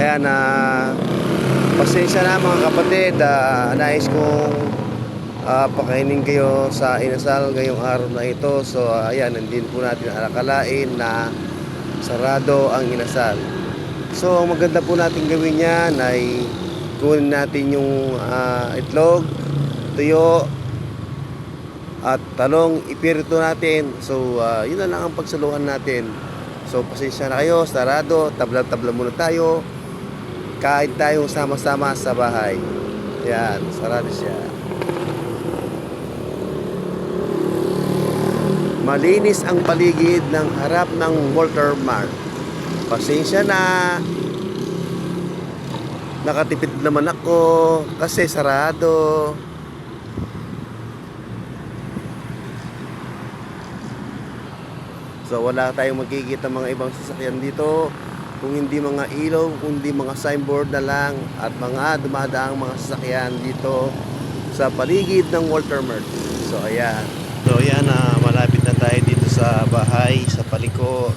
Ayan, pasensya na mga kapatid, nais kong pakainin kayo sa inasal ngayong araw na ito. So ayan, hindi po natin akalain na sarado ang inasal. So ang maganda po natin gawin yan ay kunin natin yung itlog, tuyo at talong, ipirito natin. So yun na lang ang pagsaluhan natin. So pasensya na kayo, sarado, tabla-tabla muna tayo. Kain tayo sama-sama sa bahay. Yan, sarado siya. Malinis ang paligid ng harap ng Walter Mart. Pasensya na. Nakatipid naman ako kasi sarado. So wala tayong makikita mga ibang sasakyan dito. Kung hindi mga ilaw, kung hindi mga signboard na lang at mga dumadaang mga sasakyan dito sa paligid ng Walter Mart. So ayan. So ayan, malapit na tayo dito sa bahay, sa paliko.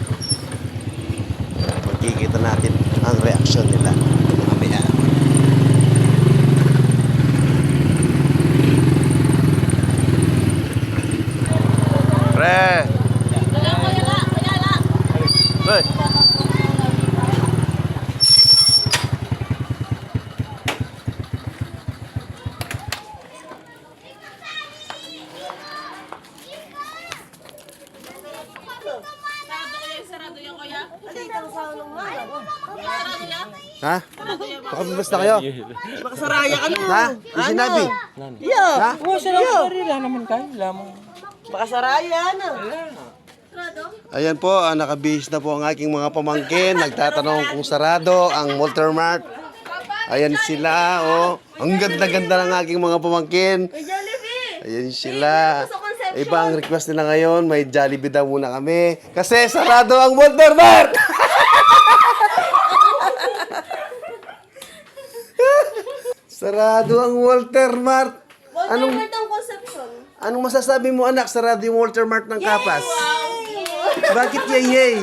Makikita natin ang reaksyon nila. Mamaya. Pre! Hey! Sarado yan, kuya? Ha? Pakabibas na kayo? Makasaraya ka na. Ha? Yung sinabi? Ha? Wala naman kayo. Makasaraya na. Ayan po, nakabihis na po ang aking mga pamangkin. Nagtatanong kung sarado ang Walter Mart. Ayan sila, oh. Ang ganda-ganda ng aking mga pamangkin. Ayan sila. Iba ang request nila ngayon, may Jollibee daw muna kami. Kasi sarado ang Walter Mart! Sarado ang Walter Mart. Anong masasabi mo anak, sarado yung Walter Mart ng Kapas? Bakit yay?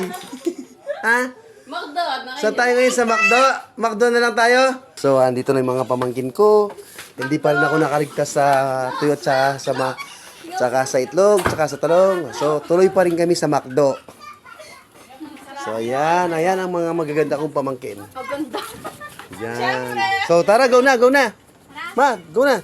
Ha? Magdo. Sa tayo ngayon sa McDo? McDo na lang tayo? So, andito na yung mga pamangkin ko. Hindi pa rin ako nakaligtas sa tuyo at tsaka sa itlog, tsaka sa talong. So, tuloy pa rin kami sa McDo. So, ayan ang mga magaganda kong pamangkin. Maganda. Yan. So, tara, go na. Ma, go na.